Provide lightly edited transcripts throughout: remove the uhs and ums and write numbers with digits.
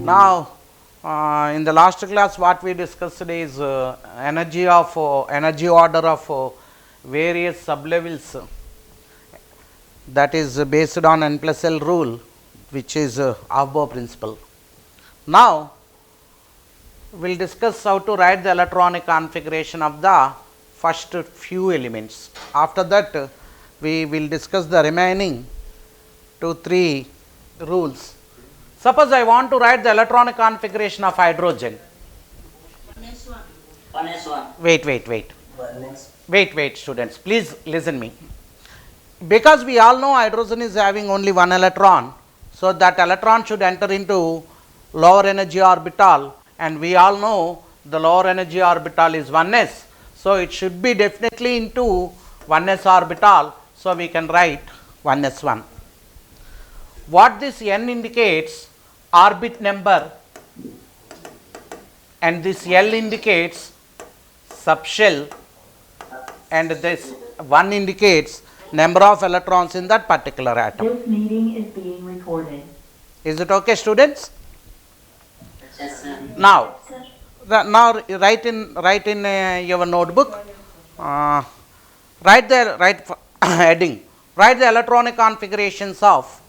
Now, in the last class, what we discussed is energy order of various sublevels. That is based on n plus L rule, which is Aufbau principle. Now, we will discuss how to write the electronic configuration of the first few elements. After that, we will discuss the remaining 2-3 rules. Suppose I want to write the electronic configuration of hydrogen. 1s1. Wait, students, please listen me. Because we all know hydrogen is having only one electron, so that electron should enter into lower energy orbital, and we all know the lower energy orbital is 1s, so it should be definitely into 1s orbital, so we can write 1s1. What this n indicates? Orbit number, and this L indicates subshell, and this 1 indicates number of electrons in that particular atom. This meeting is being recorded. Is it okay, students? Yes, sir. Now write in your notebook. Write heading. Write the electronic configurations of.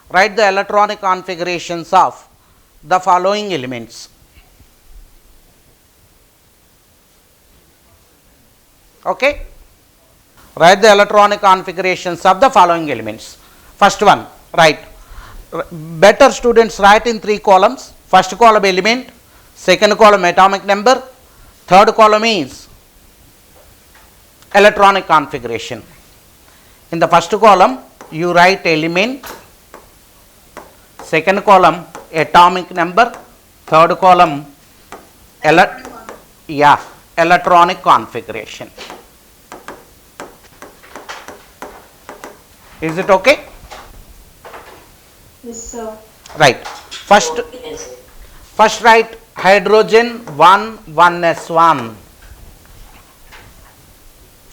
Write the electronic configurations of the following elements. Okay? Write the electronic configurations of the following elements. First one, write. Better students write in 3 columns. First column element, second column atomic number, third column is electronic configuration. In the first column, you write element, second column atomic number, third column electronic configuration. Is it okay? Yes, sir. Right. First write hydrogen 1s1.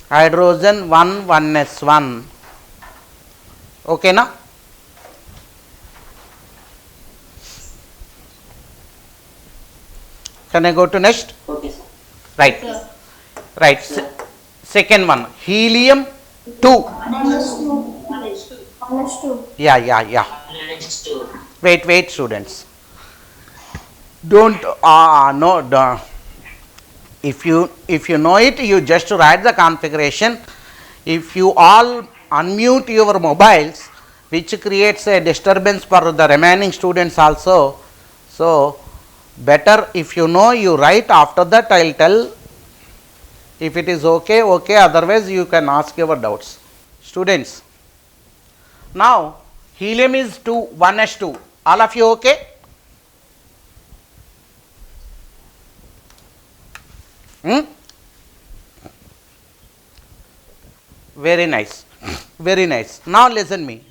Hydrogen 1s1. Okay na? Can I go to next? Okay, sir. Right. Sir. Right. Second one, helium 2. Yeah. H2. Wait, students. If you know it, you just write the configuration. If you all unmute your mobiles, which creates a disturbance for the remaining students also. So, better if you know, you write. After that, I will tell if it is okay, otherwise you can ask your doubts. Students, now helium is 1s2. All of you okay? Very nice. Now listen me.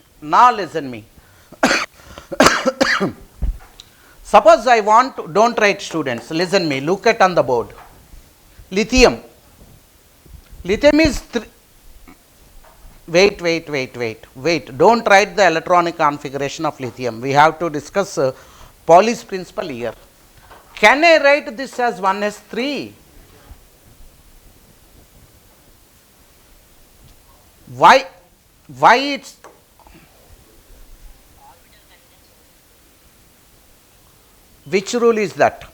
Suppose I want to, don't write students, listen me, look at on the board. Lithium is wait, don't write the electronic configuration of lithium. We have to discuss Pauli's principle here. Can I write this as 1s3? Why it's which rule is that?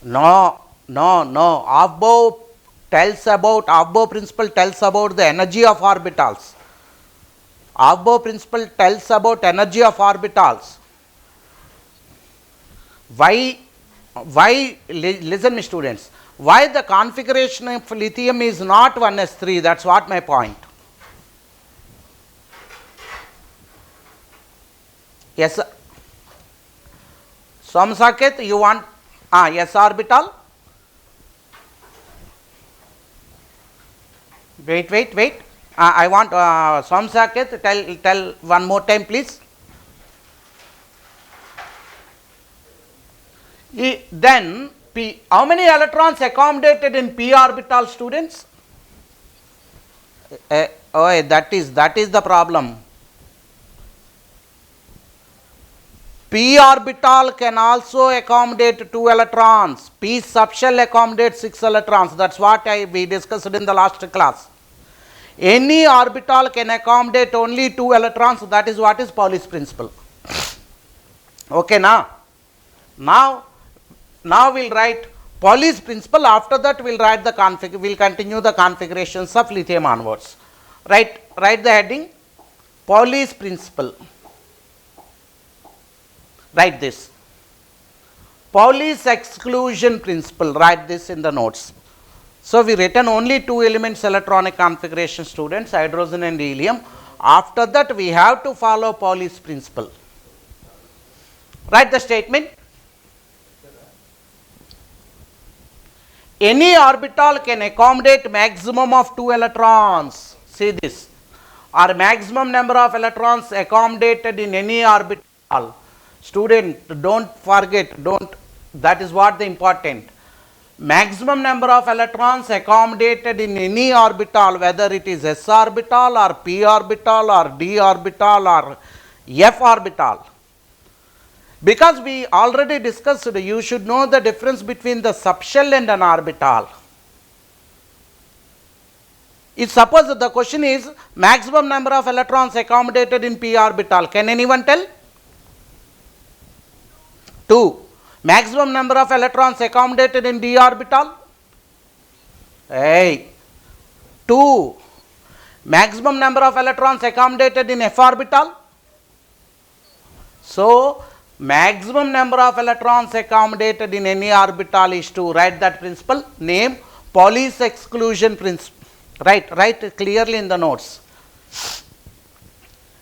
No. Aufbau principle tells about the energy of orbitals. Aufbau principle tells about energy of orbitals. Why listen me students, why the configuration of lithium is not 1s3? That's what my point. Yes, Somsaket, you want s orbital? Wait. I want Somsaket, tell one more time, please. Then how many electrons accommodated in p orbital, students? Oh, that is the problem. P orbital can also accommodate 2 electrons. P subshell accommodates 6 electrons. That's what we discussed in the last class. Any orbital can accommodate only 2 electrons. That is what is Pauli's principle. Okay, now we'll write Pauli's principle. After that, we'll write the we'll continue the configurations of lithium onwards. Write the heading Pauli's principle. Write this. Pauli's exclusion principle. Write this in the notes. So we written only 2 elements electronic configuration, students, hydrogen and helium. After that, we have to follow Pauli's principle. Write the statement. Any orbital can accommodate maximum of 2 electrons. See this. Or maximum number of electrons accommodated in any orbital. Student, don't forget, that is what the important. Maximum number of electrons accommodated in any orbital, whether it is s orbital or p orbital or d orbital or f orbital. Because we already discussed, you should know the difference between the subshell and an orbital. If suppose the question is maximum number of electrons accommodated in p orbital, can anyone tell? 2. Maximum number of electrons accommodated in d orbital? 2. Maximum number of electrons accommodated in f orbital? So, maximum number of electrons accommodated in any orbital is 2. Write that principle. Name Pauli's exclusion principle. Write clearly in the notes.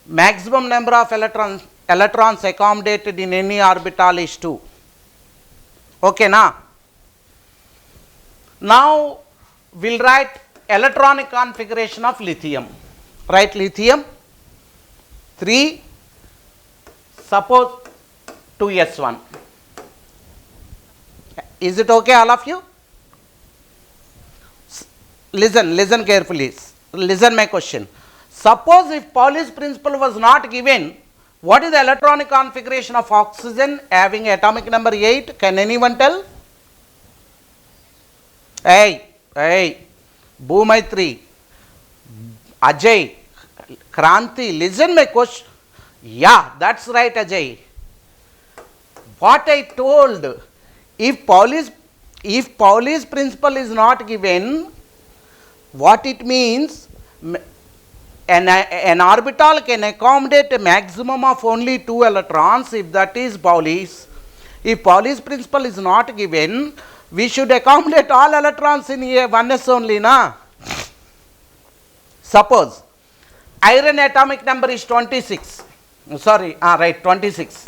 Maximum number of electrons accommodated in any orbital is 2. Okay, now we'll write electronic configuration of lithium. Write lithium 3, suppose 2s1. Is it okay, all of you? Listen carefully. Listen my question. Suppose if Pauli's principle was not given, what is the electronic configuration of oxygen having atomic number 8? Can anyone tell? Bhumaitri, Ajay, Kranti, listen my question. Yeah, that's right, Ajay. What I told, if Pauli's principle is not given, what it means, an orbital can accommodate a maximum of only 2 electrons if that is Pauli's. If Pauli's principle is not given, we should accommodate all electrons in a 1s only, na? Suppose iron atomic number is 26. Sorry, 26.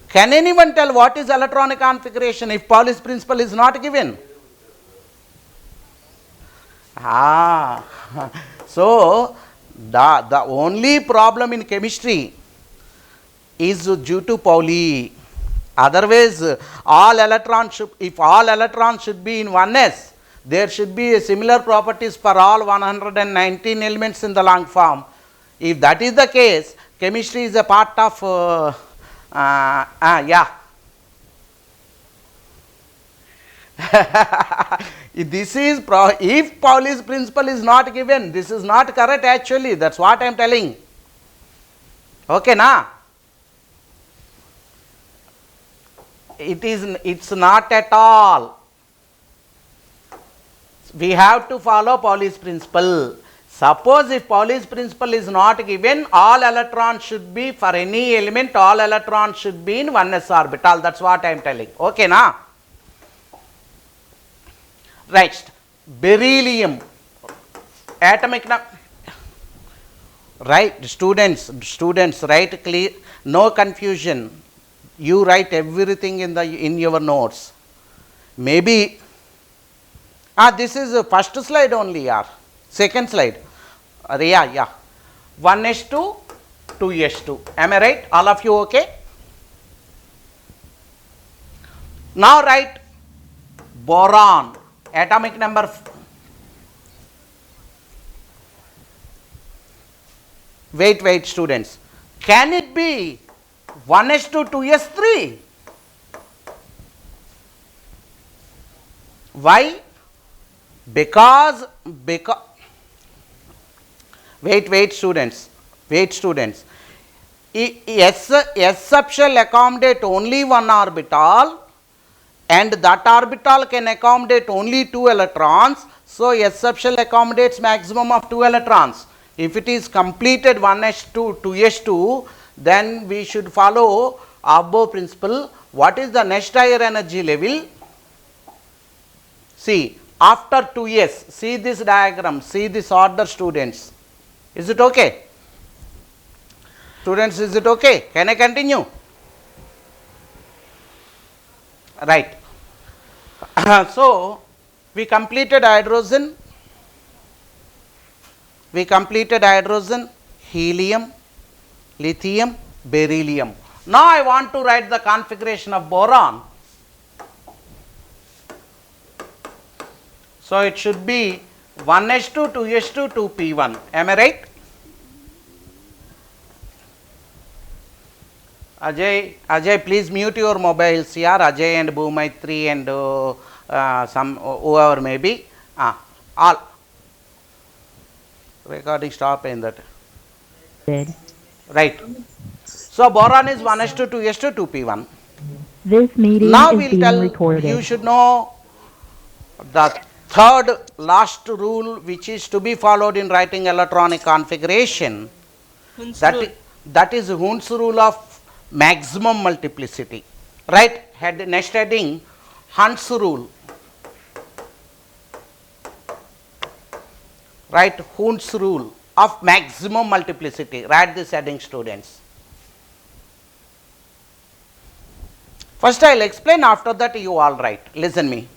Can anyone tell what is electronic configuration if Pauli's principle is not given? So the only problem in chemistry is due to Pauli. Otherwise, if all electrons should be in 1s, there should be similar properties for all 119 elements in the long form. If that is the case, chemistry is a part of if Pauli's principle is not given, this is not correct actually. That's what I am telling. Okay, na? It's not at all. We have to follow Pauli's principle. Suppose if Pauli's principle is not given, all electrons should be, for any element, all electrons should be in 1s orbital. That's what I am telling. Okay, na? Right. Beryllium. Atomic number. Right. Students, write clear. No confusion. You write everything in your notes. Maybe. This is the first slide only, yaar. Second slide. 1s2, 2s2. Am I right? All of you okay? Now write boron. Atomic number Wait students. Can it be 1s2 2s3? Why? Because wait students. S sub shall accommodate only one orbital and that orbital can accommodate only 2 electrons. So S sub shell accommodates maximum of 2 electrons. If it is completed 1s2 2s2, then we should follow above principle. What is the next higher energy level? See, after 2s, see this diagram, see this order students. Is it okay? Students, is it okay? Can I continue? Right. So, we completed hydrogen, helium, lithium, beryllium. Now, I want to write the configuration of boron. So, it should be 1s2, 2s2, 2p1. Am I right? Ajay, please mute your mobiles here. Ajay and Bhumaitri and some whoever may be. All. Recording stop in that. Right. So boron is 1s2, 2s2, 2p1. This meeting Now is we'll being tell recorded. you should know the third last rule which is to be followed in writing electronic configuration. That is Hund's rule of maximum multiplicity. Right? Next heading, Hund's rule. Right? Hund's rule of maximum multiplicity. Write this heading students. First I will explain, after that you all write. Listen me.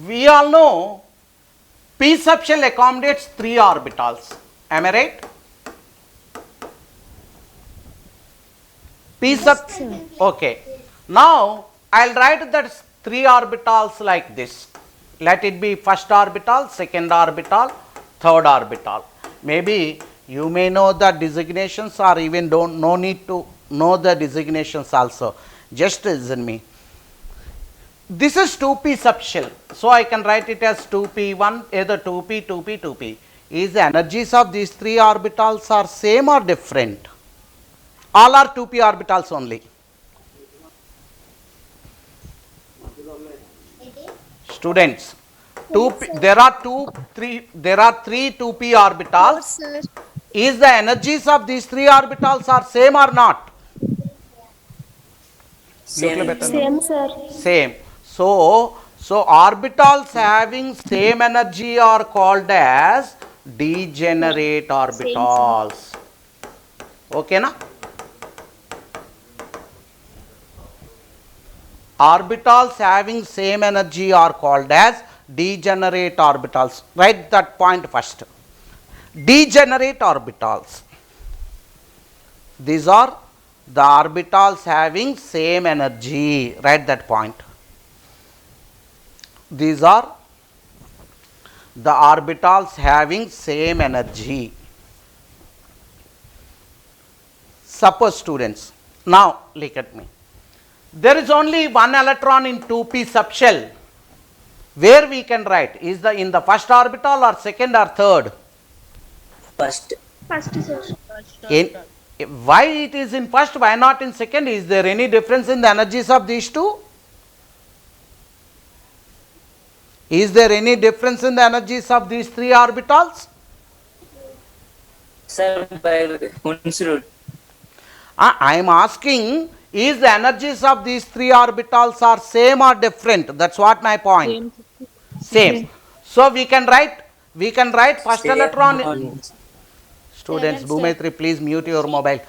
We all know p sub shell accommodates 3 orbitals. Am I right? P sub, okay. Now I will write that 3 orbitals like this. Let it be first orbital, second orbital, third orbital. Maybe you may know the designations or even no need to know the designations also. Just listen me. This is 2p sub shell. So I can write it as 2p1, either 2p, 2p, 2p. Is the energies of these 3 orbitals are same or different? All are 2p orbitals only. Students, there are 3 2p orbitals. Is the energies of these 3 orbitals are same or not? Same, sir. Same. So orbitals having same energy are called as degenerate orbitals. Okay na? Orbitals having same energy are called as degenerate orbitals. Write that point first. Degenerate orbitals. These are the orbitals having same energy. Write that point. These are the orbitals having same energy. Suppose students, now look at me. There is only one electron in 2p subshell. Where we can write? Is the in the first orbital or second or third? First. First, sir. Why it is in first, why not in second? Is there any difference in the energies of these two? Is there any difference in the energies of these 3 orbitals? Sir, by Hund's rule. I am asking, is the energies of these 3 orbitals are same or different? That's what my point. Same. So we can write first Same electron. on- Students, Bhumaitri, please mute your mobile.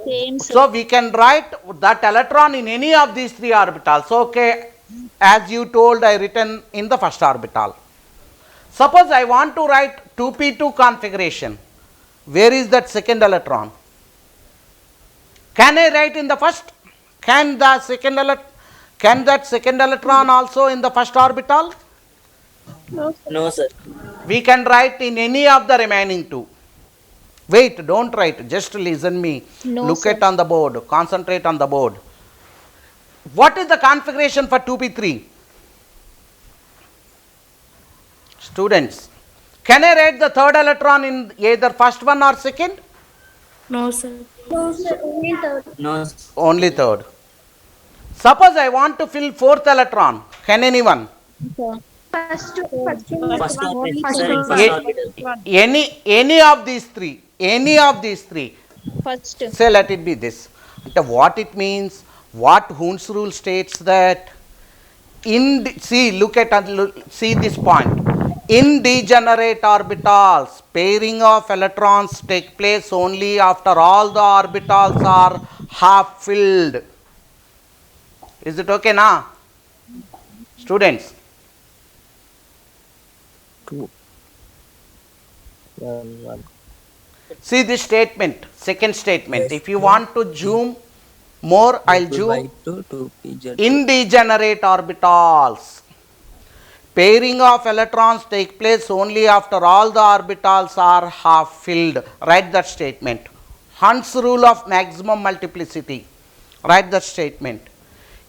Same, sir. So we can write that electron in any of these 3 orbitals. Okay, as you told, I written in the first orbital. Suppose I want to write 2p2 configuration. Where is that second electron? Can I write in the first? Can that second electron also in the first orbital? No, sir. We can write in any of the remaining 2. Wait, don't write, just listen me. No, Look sir. at on the board, concentrate on the board. What is the configuration for 2p3? Students, can I write the third electron in either first one or second? No, sir. No, sir. Only third. No, Only third. Suppose I want to fill fourth electron. Can anyone? Sir. First first one. orbit, sir, in first Ye- orbital. any of these three. First. Say let it be this. What it means, what Hund's rule states that see this point. In degenerate orbitals, pairing of electrons take place only after all the orbitals are half filled. Is it okay now? Students, see this statement, second statement. If you want to zoom more, I'll zoom. In degenerate orbitals, pairing of electrons take place only after all the orbitals are half filled. Write that statement. Hund's rule of maximum multiplicity. Write that statement.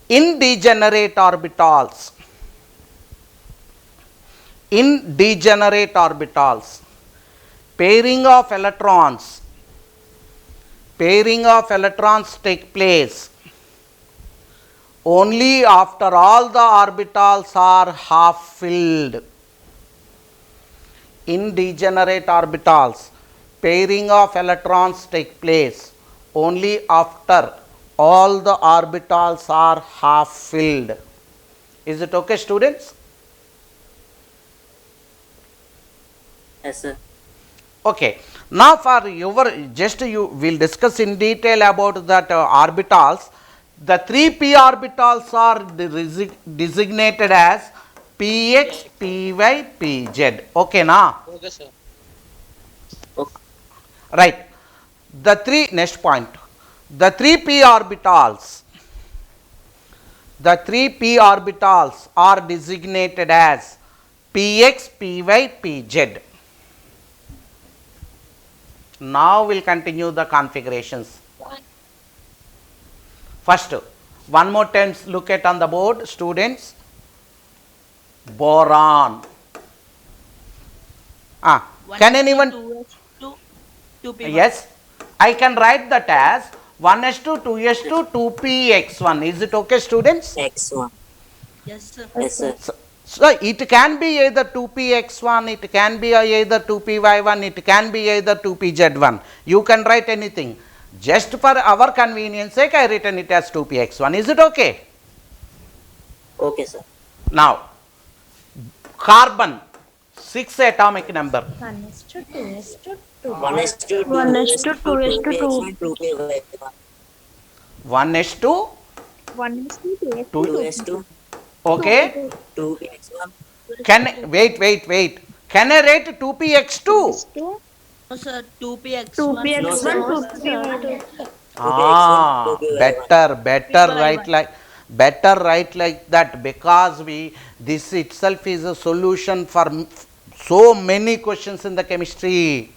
In degenerate orbitals, pairing of electrons take place only after all the orbitals are half filled. In degenerate orbitals, pairing of electrons take place only after all the orbitals are half filled. Is it okay, students? Yes, sir. Okay. Now for your you will discuss in detail about that orbitals. The 3p orbitals are designated as px, py, pz. Okay na? Okay, sir. Right. Next point. The 3p orbitals are designated as px, py, pz. Now we'll continue the configurations. First, one more time look at on the board, students. Boron. Can anyone? Yes, I can write that as 1s2, 2s2, 2px1. Is it okay, students? X1. Yes, sir. Yes, sir. So it can be either 2px1, it can be either 2py1, it can be either 2pz1. You can write anything. Just for our convenience sake, I written it as 2px1. Is it okay? Okay, sir. Now, carbon, 6 atomic number. 1s2, 2s2, 2. 1s2, 1s2, 2s2, 1s2, 1s2, 2s2, 2s2, okay. 2x1. Can wait. Can I write 2px2? 2. No, sir, 2px1. 2px1, 2p1. Better write like that, because this itself is a solution for so many questions in the chemistry.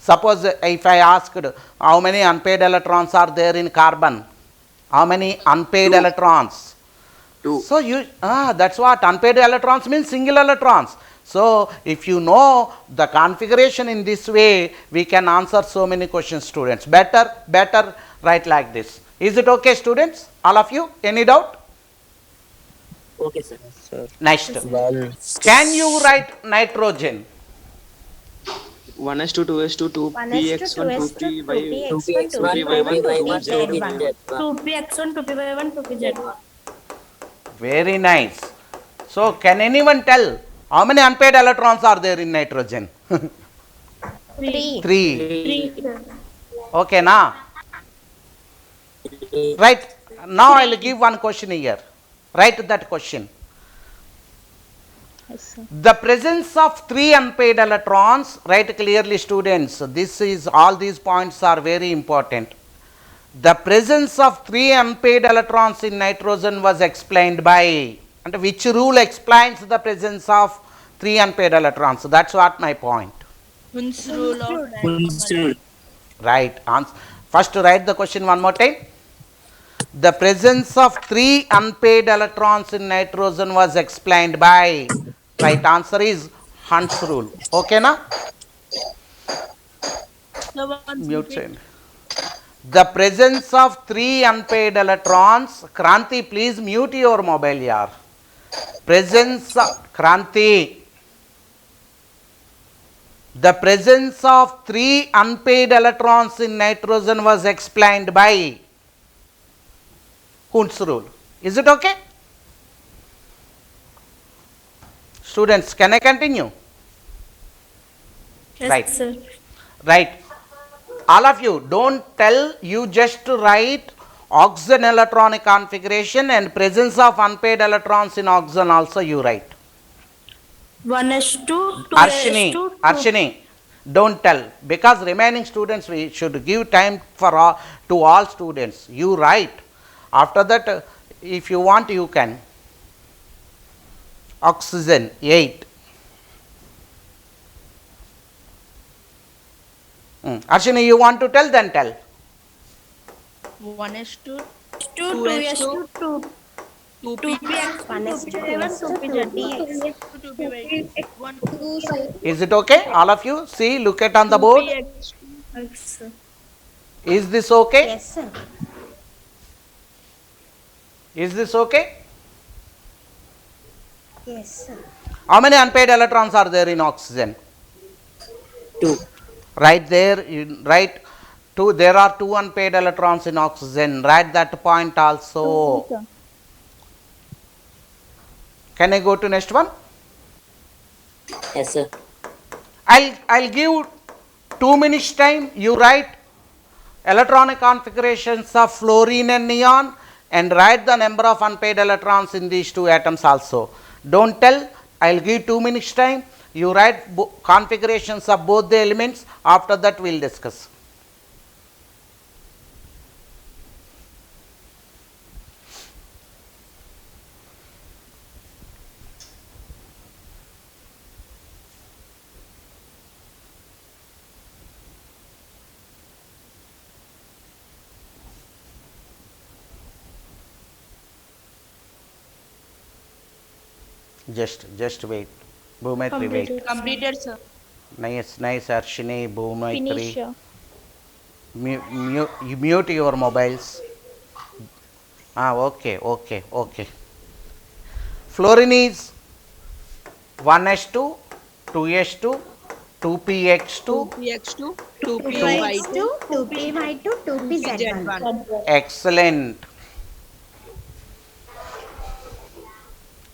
Suppose if I asked how many unpaired electrons are there in carbon, how many unpaired electrons? 2. So that's what unpaired electrons means, single electrons. So if you know the configuration in this way, we can answer so many questions, students. Better write like this. Is it okay, students? All of you? Any doubt? Okay, sir. Next. Can you write nitrogen? 1s2, 2s2, 2px1, 2py, 2px1, 2px1, 2py1, 2pz1. Very nice. So can anyone tell how many unpaired electrons are there in nitrogen? 3. 3. Okay, now. Right. Now I will give one question here. Write that question. Yes, sir. The presence of 3 unpaired electrons, write clearly, students. All these points are very important. The presence of 3 unpaired electrons in nitrogen was explained by, and which rule explains the presence of 3 unpaired electrons? That's what my point. Hund's rule of Hund's rule. Right. First, write the question one more time. The presence of 3 unpaired electrons in nitrogen was explained by. Right answer is Hund's rule. Okay, na? the ones Mute change. The presence of 3 unpaired electrons. Kranti, please mute your mobile, yaar. Presence of Kranti. The presence of 3 unpaired electrons in nitrogen was explained by Hund's rule. Is it okay? Students, can I continue? Yes, Right. sir. Right. All of you, don't tell, you just write oxygen electronic configuration and presence of unpaired electrons in oxygen also you write. 1s2, 2s2, Arshini, don't tell, because remaining students we should give time for all, to all students. You write. After that, if you want, you can. Oxygen 8. Arshini, you want to tell? Then tell. 1s2, 2s2, 2px, 2p1, 2py, 1 Is it okay? All of you, see, look at on the board. 2px, Is this okay? Yes, sir. Is this okay? Yes, sir. How many unpaired electrons are there in oxygen? 2. Right there, write 2. There are 2 unpaired electrons in oxygen. Write that point also. Can I go to next one? Yes, sir. I'll give 2 minutes time. You write electronic configurations of fluorine and neon and write the number of unpaired electrons in these 2 atoms also. Don't tell. I'll give 2 minutes time. You write configurations of both the elements. After that, we'll discuss. Just wait. Bhumetri, wait. completed, sir. Nice, Arshini, finish. Bhumetri. Mute your mobiles. Okay. Fluorine is 1s2, 2s2, 2px2. 2px2, 2py2, 2py2, 2pz1. 2pz1. Excellent.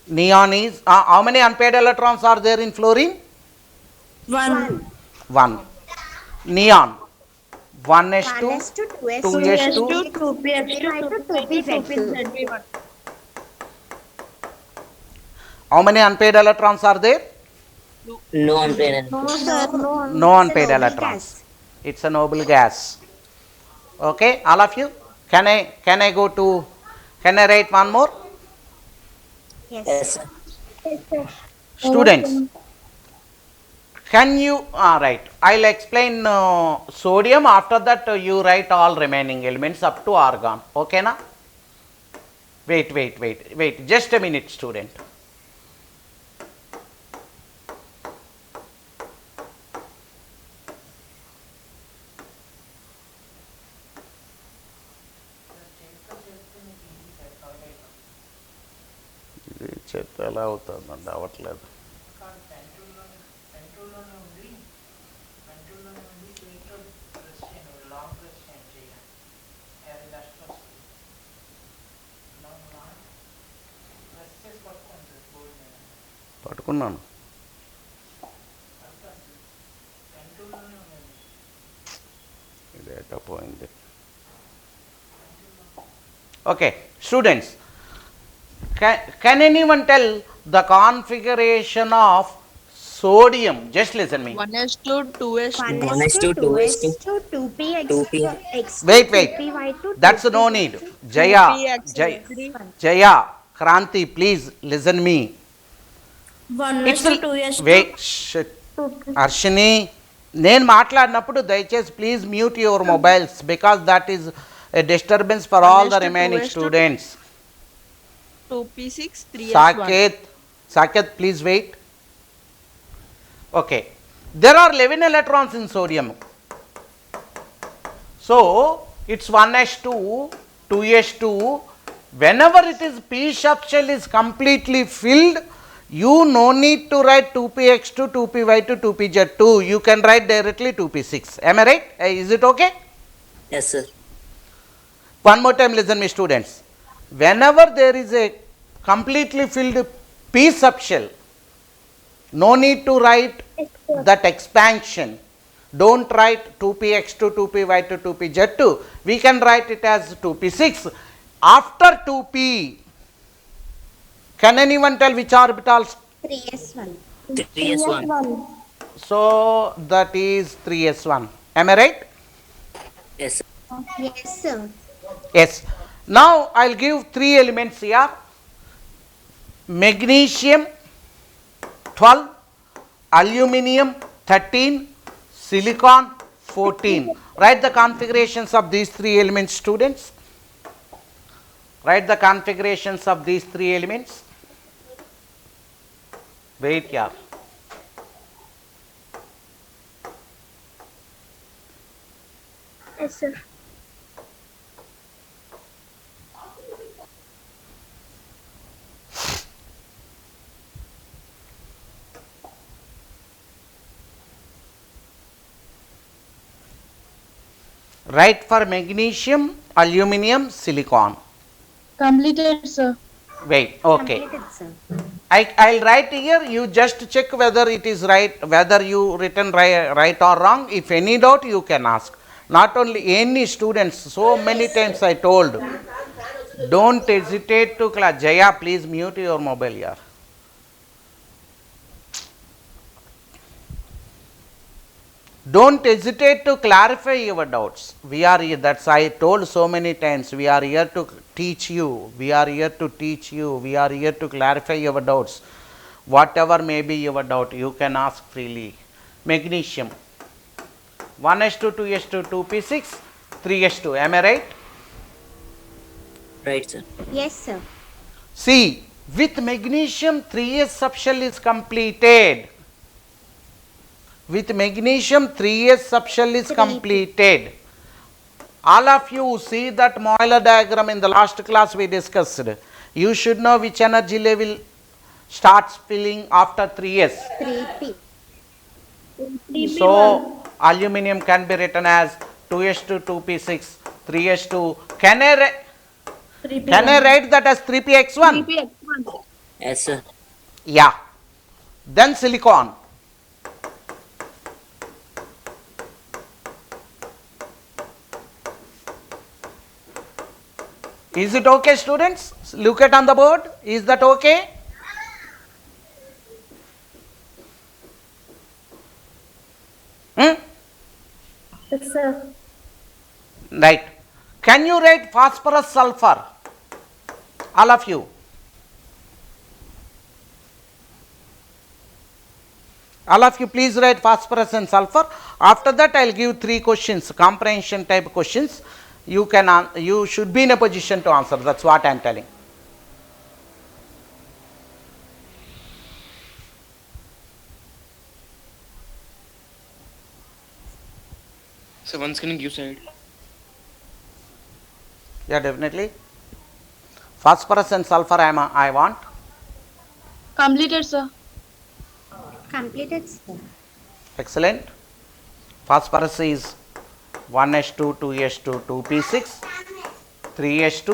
Neon is, how many unpaired electrons are there in fluorine? 1. 1. Neon, 1s2, 1s2, 2s2, 2s2, 2px2, 2pz2. how many unpaired electrons are there? No unpaired. No, sir, no. No unpaired Noble electrons. gas. It's a noble gas. Okay, all of you? Can I go to, can I write one more? Yes, Yes, sir. sir. Students, can you, right, I'll explain sodium. After that, you write all remaining elements up to argon. Okay, na? Wait, just a minute, student. చెత్త ఎలా అవుతుందండి అవ్వట్లేదు. పట్టుకున్నాను. Data పోయింది. Okay students, can anyone tell the configuration of sodium? Just listen me. 1s2, 2s2, 1s2, 2s2, 2px2, Wait. 2py2, That's no need. Jaya, Kranti, please listen me. 1 It's to 2s2. wait, shit. Arshini, నేను మాట్లాడినప్పుడు దయచేసి please mute your mobiles because that is a disturbance for all the 1:2 remaining students. 2p6 3s1. Saket, please wait. Okay. There are 11 electrons in sodium. So, it's 1s2, 2s2. Whenever it is p subshell is completely filled, you no need to write 2px2, 2py2, 2pz2. You can write directly 2p6. Am I right? Is it okay? Yes, sir. One more time listen me students. Whenever there is a completely filled p subshell, no need to write that expansion. Don't write 2px2, 2py2, 2pz2. We can write it as 2p6. After 2p, can anyone tell which orbitals? 3s1. 3s1. So that is 3s1. Am I right? Yes, sir. Yes, sir. Yes. Now I'll give 3 elements here. Magnesium 12, aluminium 13, silicon 14. Write the configurations of these 3 elements, students. Write the configurations of these 3 elements. Wait here. Yes, sir. Write for magnesium, aluminium, silicon. Completed, sir. Wait, okay. Completed, sir. I'll write here, you just check whether it is right, whether you written right or wrong. If any doubt, you can ask. Not only any students, so many times I told, don't hesitate to class. Jaya, please mute your mobile here. Don't hesitate to clarify your doubts. We are here, that's I told so many times, we are here to teach you, we are here to teach you, we are here to clarify your doubts. Whatever may be your doubt, you can ask freely. Magnesium 1s2, 2s2, 2p6, 3s2. Am I right? Right, sir. Yes, sir. See, with magnesium 3s subshell is completed. With magnesium 3s subshell is completed. All of you see that Moeller diagram in the last class we discussed. You should know which energy level starts filling after 3s. 3p. So, aluminium can be written as 2s2, 2p6, 3s2. Can I write that as 3px1? Yes, sir. Yeah. Then silicon. Is it okay, students? Look at on the board. Is that okay? Yes, sir. Right. Can you write phosphorus sulfur? All of you. All of you please write phosphorus and sulfur. After that I will give 3 questions, comprehension type questions. You should be in a position to answer. That's what I am telling. So once can you side? Yeah, definitely. Phosphorus and sulfur I want. Completed, sir. Completed, sir. Excellent. Phosphorus is 1s2, 2s2, 2p6, 3s2,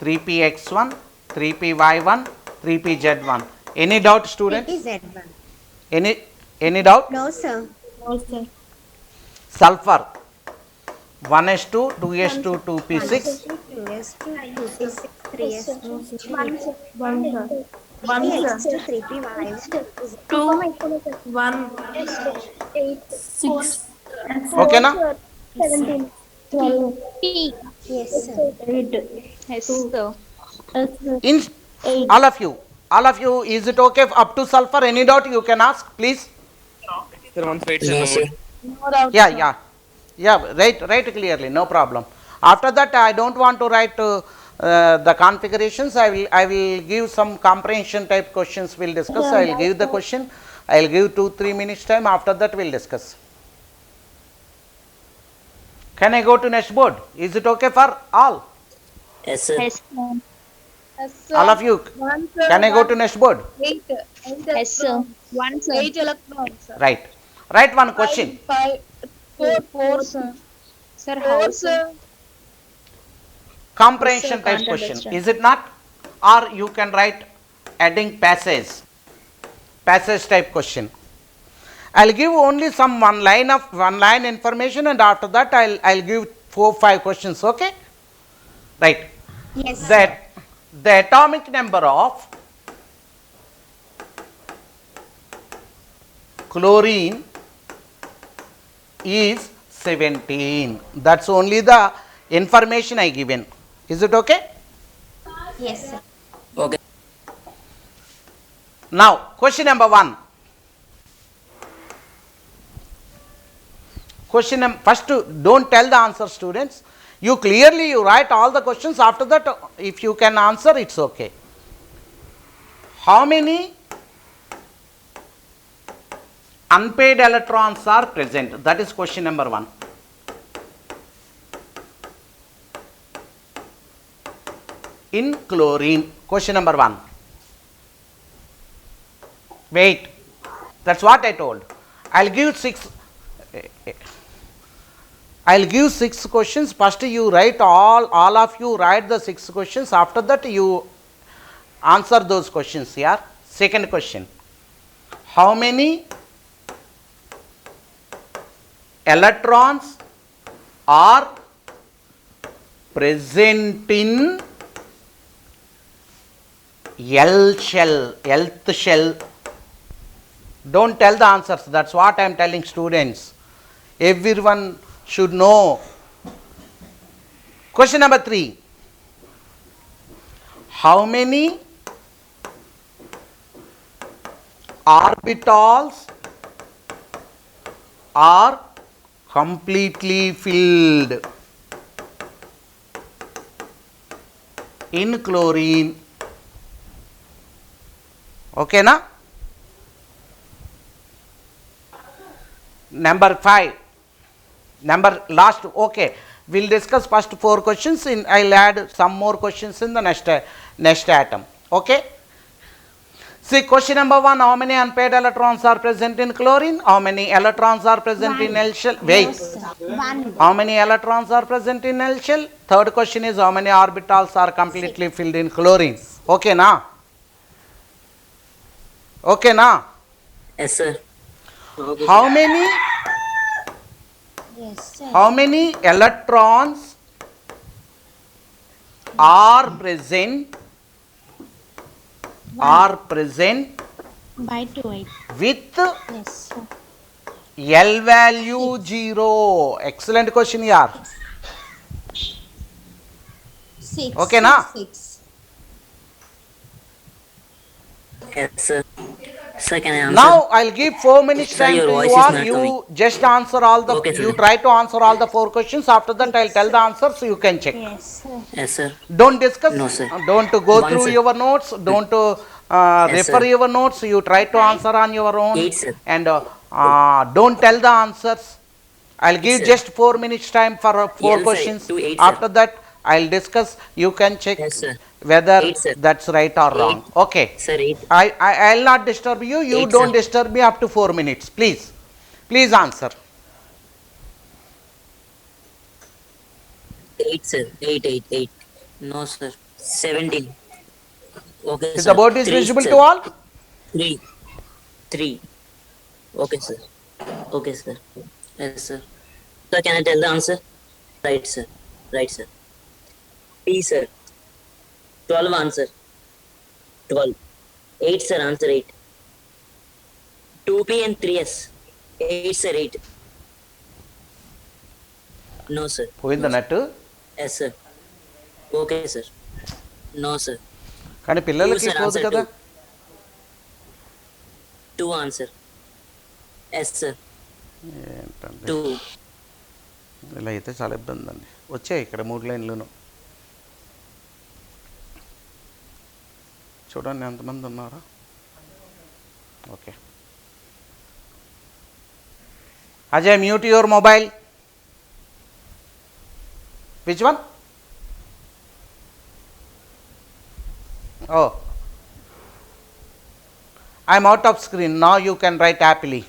3px1, 3py1, 3pz1. Any doubt, students? 3pz1. Any doubt? No, sir. No, sir. Sulfur 1s2, 2s2, 2p6, 2s2, 2p6, 3s2, 1, sir. 3x2, 3p, 2, 1, 8, 6, okay na? 17, 12, yes, sir. 8, Yes, sir. In all of you, is it okay if up to sulfur? Any doubt you can ask, please. Sir, once wait, No, sir. sir. No doubt, Yeah, sir. yeah, write clearly, no problem. After that, I don't want to write the configurations. I will give some comprehension type questions. We'll discuss. I will give the question. I will give 2-3 minutes time. After that, we'll discuss. Can I go to next board? Is it okay for all? Yes, sir. Yes, sir. All of you. One, sir. Can I go to next board? 8. Yes, sir. 1, sir. 8 electrons, sir. Right. Write one question. 5, 4, sir. Sir, how, sir? Comprehension Yes, sir, type can't question. understand. Is it not? Or you can write adding passage type question. I'll give only some one line information, and after that I'll give 4-5 questions. Okay? Right. Yes. That the atomic number of chlorine is 17. That's only the information I given. Is it okay? Yes, sir. Okay. Now, question number 1. First, don't tell the answer, students. You clearly write all the questions. After that, if you can answer, it's okay. How many unpaired electrons are present? That is question number 1. In chlorine, question number 1. Wait, that's what I told. I'll give 6 questions. First you write all of you write the 6 questions. After that you answer those questions here. Second question. How many electrons are present in L shell, Lth shell? Don't tell the answers. That's what I am telling students. Everyone should know. Question number 3. How many orbitals are completely filled in chlorine? Okay, na? Number 5. Last, okay. We'll discuss first 4 questions. I'll add some more questions in the next atom. Okay. See, question number 1. How many unpaired electrons are present in chlorine? How many electrons are present in L shell? Wait. How many electrons are present in L shell? Third question is how many orbitals are completely filled in chlorine? Okay, na? Okay, na? Yes, sir. How many? Yes, sir. How many electrons are present By 2, 8. with Yes, sir. L value 0? Excellent question here. 6. Okay, na? 6. Yes, sir. Sir, can I answer? Now I'll give 4 minutes Sir, time your to voice you is all. not You coming. just answer all the. Okay, sir. You try to answer all the 4 questions. After that, I'll tell the answers. So you can check. Yes, sir. Yes, sir. Don't discuss. No, sir. Don't go One, through sir. your notes. Don't Yes, refer sir. your notes. You try to answer on your own. 8, sir. And don't tell the answers. I'll give sir. just 4 minutes time for 4 Yes, sir. questions. 2, 8, sir. After that, I'll discuss. You can check Yes, sir. whether 8, sir. that's right or wrong. Okay. Sir, 8. I'll not disturb you. You 8, don't sir. disturb me up to 4 minutes. Please. Please answer. 8, sir. 8. No, sir. 17. Okay, Is sir. the board is 3, visible sir. to all? 3. Okay, sir. Okay, sir. Yes, sir. Sir, can I tell the answer? Right, sir. Right, sir. P, sir. 12 answer. 12. 8, sir. Answer 8. 2P and 3S. 8, sir. 8. No, sir. పోయింది అన్నట్టు. Yes, sir. Okay, sir. No, sir. కానీ పిల్లలకి 2, sir. పోదు Answer కదా. 2. 2 answer. Yes, sir. ఏంటండి 2. ఇలా అయితే చాలా ఇబ్బంది అండి. వచ్చాయి ఇక్కడ 3 లైన్లను చూడండి ఎంతమంది ఉన్నారా. Okay Ajay, mute your mobile. Which one? Oh, I am out of screen. Now you can write happily.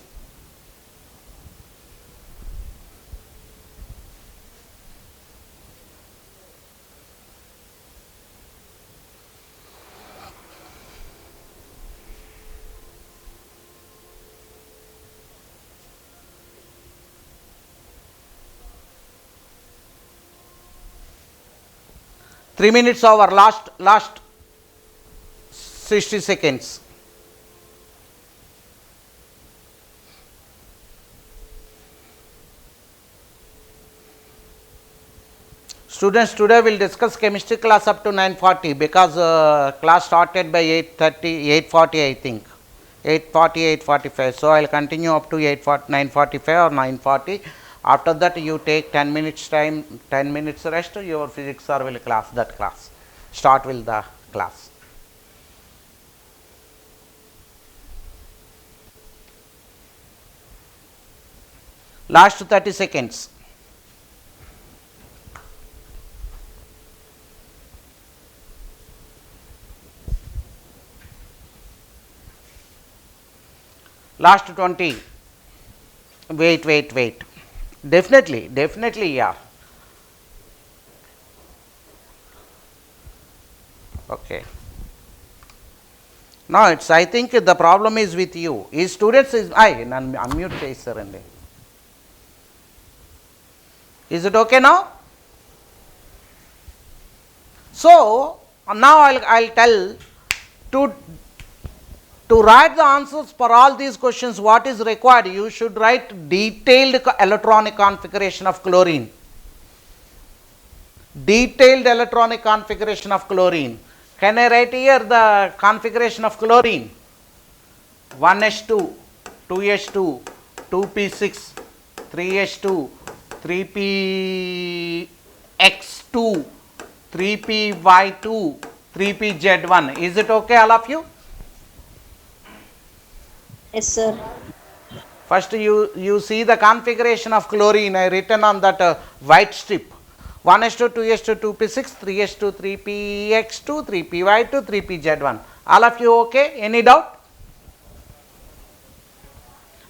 Three minutes over. Last 60 seconds. Students, today we will discuss chemistry class up to 9:40 because class started by 8:30, 8:40 I think. 8:40, 8:45. So I will continue up to 9:45 or 9:40. After that you take 10 minutes time, 10 minutes rest. Your physics sir will class that class. Start with the class. Last 30 seconds. Last 20. Wait. Definitely, yeah. Okay. Now it's, I think the problem is with you. Is students is, unmute చేస్తారండి. Is it okay now? So now I'll tell to write the answers for all these questions. What is required? You should write detailed electronic configuration of chlorine. Detailed electronic configuration of chlorine. Can I write here the configuration of chlorine? 1s2, 2s2, 2p6, 3s2, 3px2, 3py2, 3pz1. Is it okay, all of you? Yes, sir. First you see the configuration of chlorine. I written on that white strip. 1s2, 2s2, 2p6, 3s2, 3px2, 3py2, 3pz1. All of you okay? Any doubt?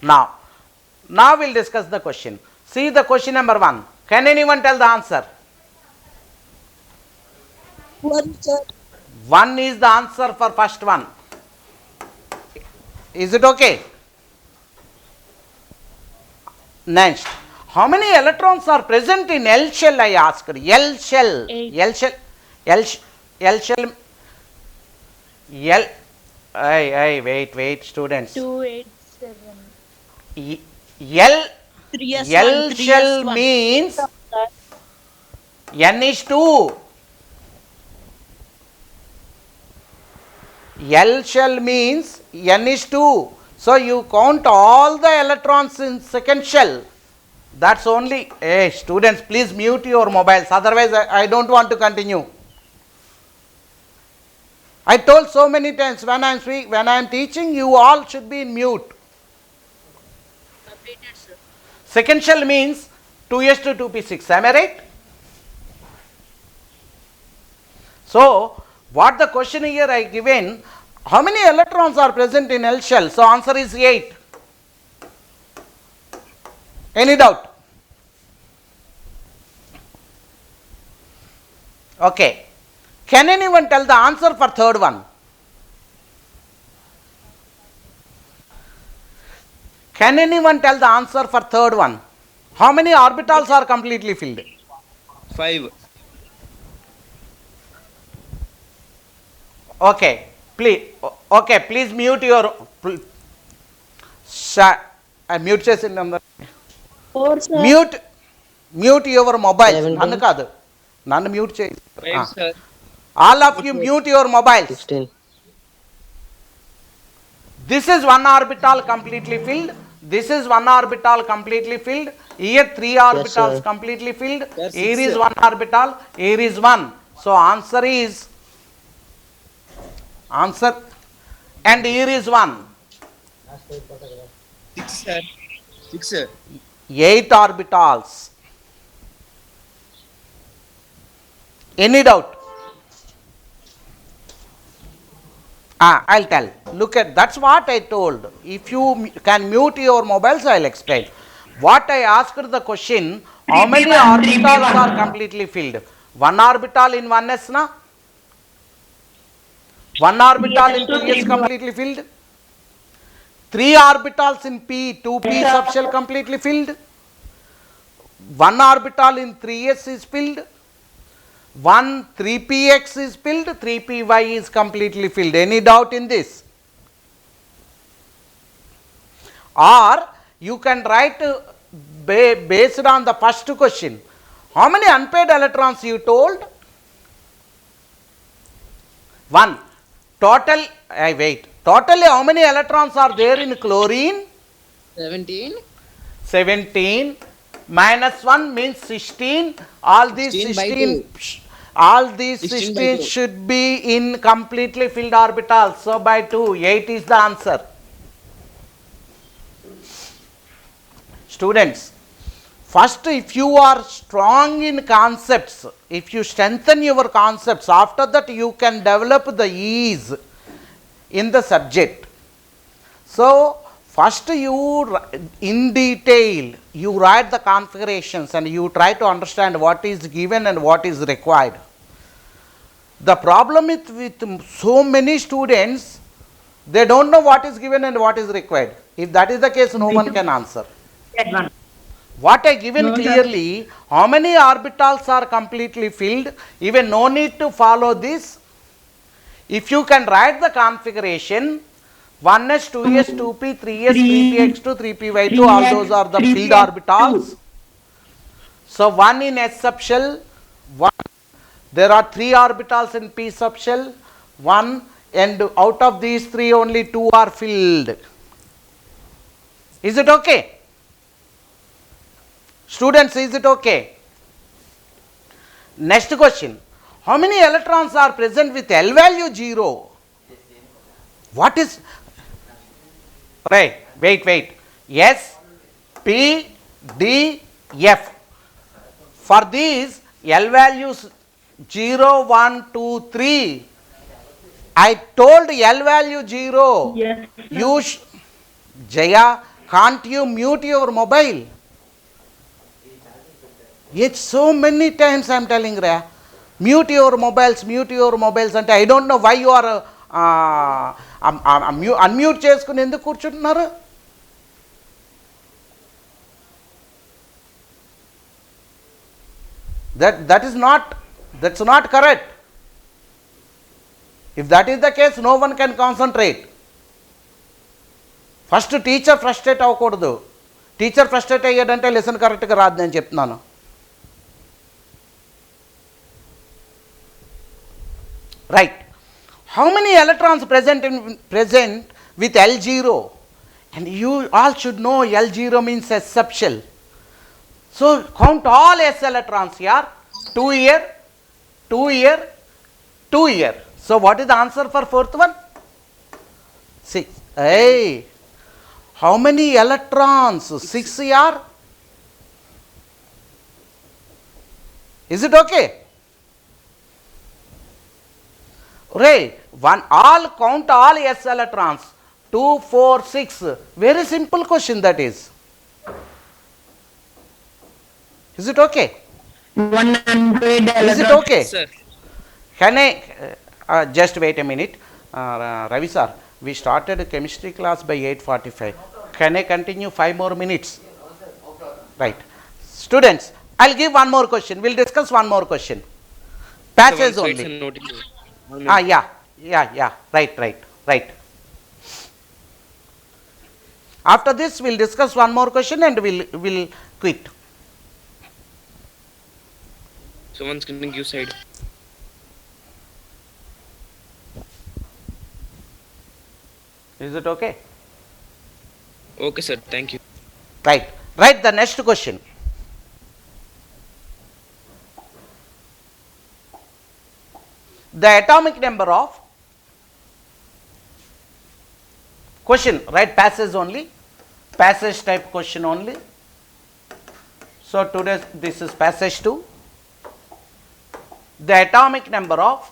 Now we'll discuss the question. See the question number 1. Can anyone tell the answer? 1, sir. 1 is the answer for first one. Is it okay? Next, how many electrons are present in L shell? I asked. L shell. Eight. L shell. L shell. L. Wait, students. 2, 8, 7. L. 3s1, L shell 3s1. means N is 2. L shell means N is 2. So you count all the electrons in second shell. That's only. Hey, students, please mute your mobiles. Otherwise, I don't want to continue. I told so many times when I am teaching, you all should be in mute. Second shell means 2s to 2p6. Am I right? So what the question here I given, how many electrons are present in L shell? So answer is 8. Any doubt? Okay. Can anyone tell the answer for third one? Can anyone tell the answer for third one? How many orbitals are completely filled? 5. Okay, please mute your. Mute చేసిన number. 4, sir. Mute your mobiles. 17. నన్ను కాదు, నన్ను mute చేయి. 5, sir. All of you mute your mobiles. 16. This is one orbital completely filled. This is one orbital completely filled. Here 3 orbitals sir. completely filled. Sir, Here six, is sir. one orbital. Here is one. So answer is answer, and here is one. 6, sir. 6, sir. 8 orbitals. Any doubt? I'll tell. Look at, that's what I told. If you can mute your mobiles, I'll explain. What I asked the question, how many orbitals are completely filled? One orbital in 1s, na? One orbital in 2s completely filled. 3 orbitals in p, 2p subshell completely filled. One orbital in 3s is filled. One 3px is filled, 3py is completely filled. Any doubt in this? Or you can write based on the first question. How many unpaired electrons you told? 1. Total, totally how many electrons are there in chlorine? 17. 17 minus 1 means 16. All these 16 by 16, all these 16 by 16 2. should be in completely filled orbitals. So by 2, 8 is the answer. Students, first if you are strong in concepts, if you strengthen your concepts, after that you can develop the ease in the subject. So first you, in detail, you write the configurations and you try to understand what is given and what is required. The problem with so many students, they don't know what is given and what is required. If that is the case, no one can answer. What I given clearly, how many orbitals are completely filled, even no need to follow this. If you can write the configuration, 1s, 2s, 2p, 3s, 3px2, 3py2, all those are the filled orbitals. So 1 in s subshell, 1, there are 3 orbitals in p subshell, 1, and out of these 3 only 2 are filled. Is it okay? Students, is it okay? Next question. How many electrons are present with L value 0? What is? Right, wait. S, P, D, F. For these L values 0, 1, 2, 3, I told L value 0. Yes. You Jaya, can't you mute your mobile? It's so many times I am telling Raya, mute your mobiles, and I don't know why you are unmute చేసుకుని ఎందుకు కూర్చుంటున్నారు? That's not correct. If that is the case, no one can concentrate. First teacher frustrate అవ్వకూడదు. Teacher frustrate అయ్యాడంటే lesson కరెక్ట్గా రాదు నేను చెప్తున్నాను. Right. How many electrons present with L0? And you all should know L0 means S subshell. So count all S electrons here. 2 here, 2 here, 2 here. So what is the answer for fourth one? 6. Hey, how many electrons? 6 here. Is it okay? Ray, all count all S electrons. 2, 4, 6. Very simple question that is. Is it okay? 100 Is it okay? Sir. Can I just wait a minute? Ravi sir, we started chemistry class by 8:45. Can I continue 5 more minutes? Right. Students, I'll give one more question. We'll discuss one more question. Passage only. Yeah. Right. After this, we'll discuss one more question and we'll quit. Someone's getting you side. Is it okay? Okay, sir. Thank you. Right. Write the next question. The atomic number of question, write passage only, passage type question only. So today this is passage 2. The atomic number of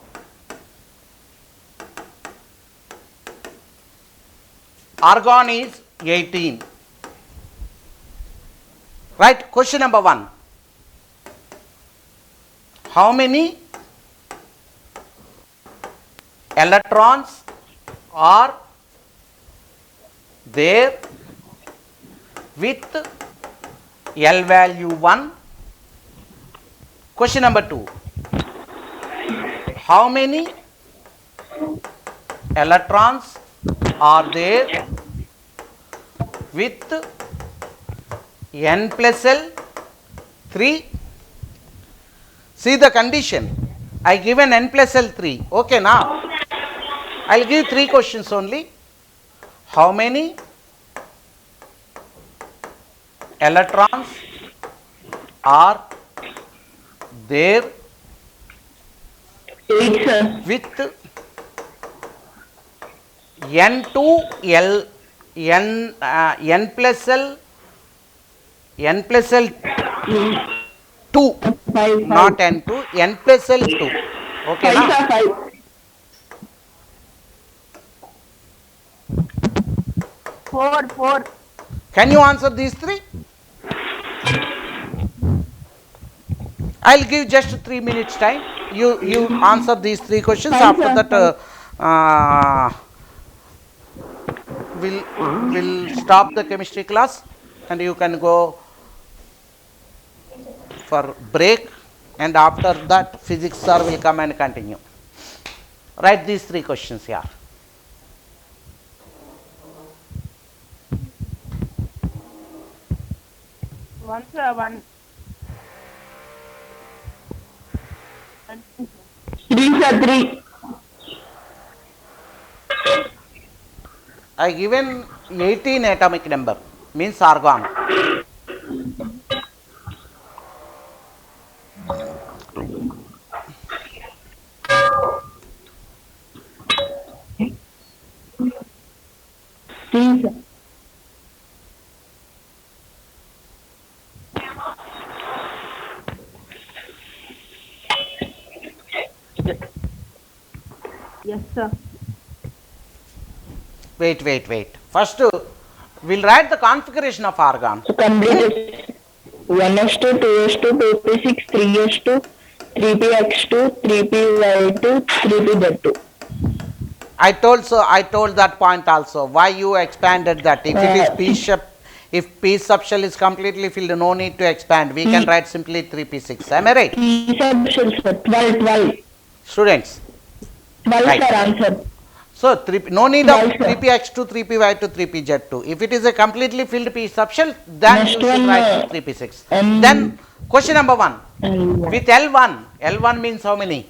argon is 18. Right, question number 1. How many electrons are there with L value 1? Question number 2. How many electrons are there with N plus L 3? See the condition. I given N plus L 3. Okay, now I will give 3 questions only. How many electrons are there with N2 L N plus L 2, not N2, N plus L 2. Okay, now? 4. Can you answer these 3? I will give just 3 minutes time. You answer these 3 questions. After that, we'll stop the chemistry class and you can go for break, and after that physics sir will come and continue. Write these 3 questions here. One, sir. 1. 3, sir. 3. I given 18 atomic number, means argon. Yes, sir. Wait. First, we'll write the configuration of argon. So complete 1s2, 2s2, 2p6, 3s2, 3px2, 3py2, 3pz2. I told that point also. Why you expanded that? If it is P subshell is completely filled, no need to expand. We can write simply 3p6. Am I right? P subshell, sir. 12. Students. 12, Right. sir. Answer. So no need of 12, sir. 3px2, 3py2, 3pz2. If it is a completely filled P subshell, then Next you should one, write 3p6. Then question number 1. With L1 means how many?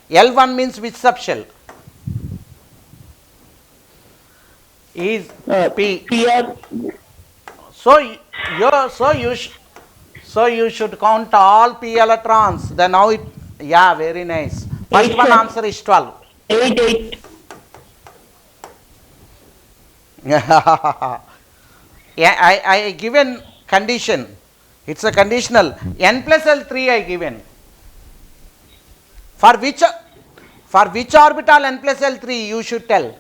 L1 means which subshell? Is P. So you should count all P electrons. Then now it, yeah, very nice. First 8, one sir. answer is 12. 8. Yeah, I given condition. It's a conditional. N plus L 3 I given. For which orbital N plus L 3 you should tell.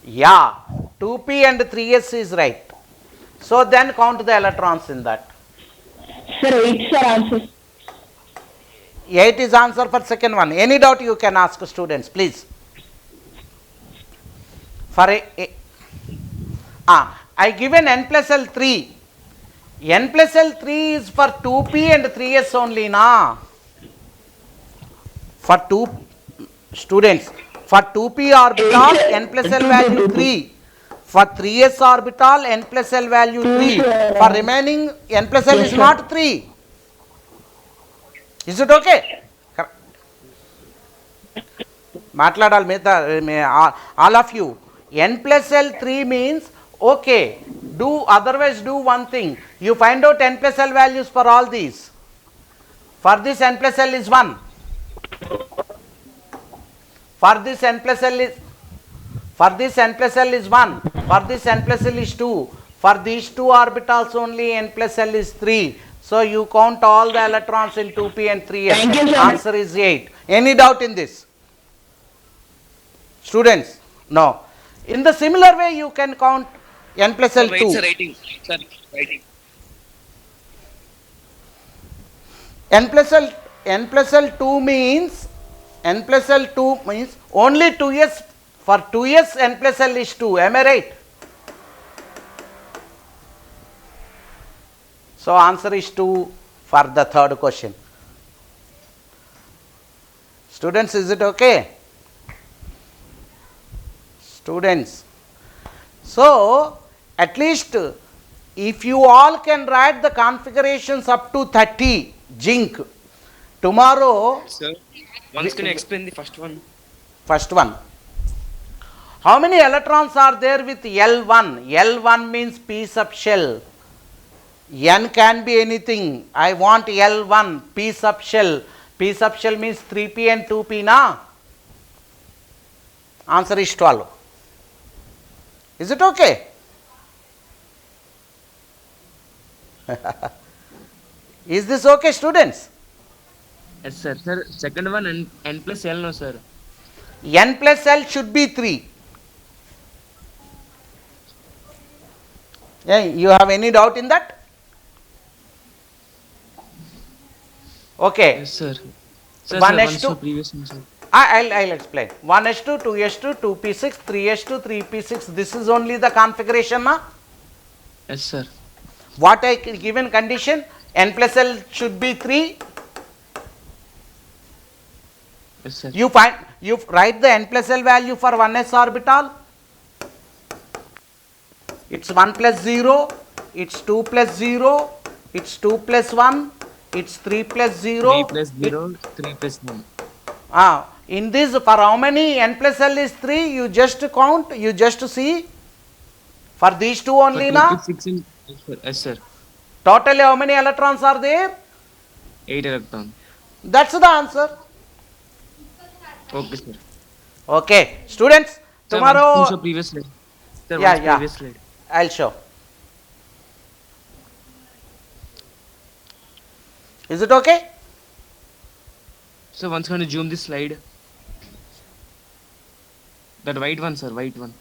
Yeah, 2p and 3s is right. So then count the electrons in that. Sir, 8, sir. Answer. 8 is answer for second one. Any doubt you can ask students, please. For I given N plus L 3. N plus L 3 is for 2p and 3s only, na? For 2 students. For 2p orbital, N plus L value 3. For 3s orbital, N plus L value 3. For remaining, N plus L is not 3. Is it okay? మాట్లాడాలి మిగతా all of you. N plus L 3 means okay. Do otherwise do one thing. You find out N plus L values for all these. For this N plus L is 1. For this N plus L is 1. For this N plus L is 2. For these two orbitals only N plus L is 3. So you count all the electrons in 2p and 3s. Thank you, sir. Answer is 8. Any doubt in this? Students, no. In the similar way you can count N plus L 2. Wait, sir, writing. Sir, writing. N plus L 2 means only 2s. For 2s N plus L is 2. Am I right? So answer is 2 for the third question. Students, is it okay? Students, so at least if you all can write the configurations up to 30 zinc, tomorrow Sir, once can you explain the first one? first one, how many electrons are there with L1? L1 means p sub shell. N can be anything. I want L1 p sub shell. P sub shell means 3p and 2p na. Answer is 12. Is it okay? Is this okay, students? Yes, sir. Sir, second one N plus L, no, sir. N plus L should be 3. Yeah, you have any doubt in that? Okay. Yes, sir. Sir, One sir, H once two. for previous one, sir. I'll explain. 1s2, 2s2, 2p6, 3s2, 3p6. This is only the configuration, na? Yes, sir. What I given condition? N plus L should be 3. Yes, sir. You write the N plus L value for 1s orbital. It's 1 plus 0. It's 2 plus 0. It's 2 plus 1. It's 3 plus 0. 3 plus 0, 3 plus 1. In this, for how many N plus L is 3, you just count, you just see. For these two only, For na? 2p6 in, yes, sir. Totally how many electrons are there? 8 electron. That's the answer. Okay, sir. Okay. Students, Sir, tomorrow, once show previous slide. Sir, Yeah, once yeah. previous slide. I'll show. Is it okay? So once can you zoom this slide? That white one, sir, white one.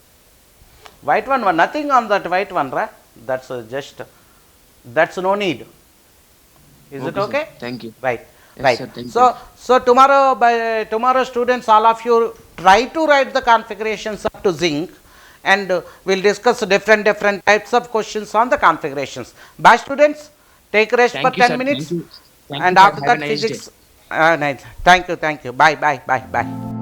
White one, nothing on that white one, right? That's that's no need. Is it sir. okay? Thank you. Right. Yes, Right. sir, thank So tomorrow students, all of you try to write the configurations up to zinc, and we'll discuss different types of questions on the configurations. Bye students. Take rest Thank for you, 10 sir. minutes. Thank you. Thank And you, sir. after Have a that nice day. physics. Nice. Thank you. Bye.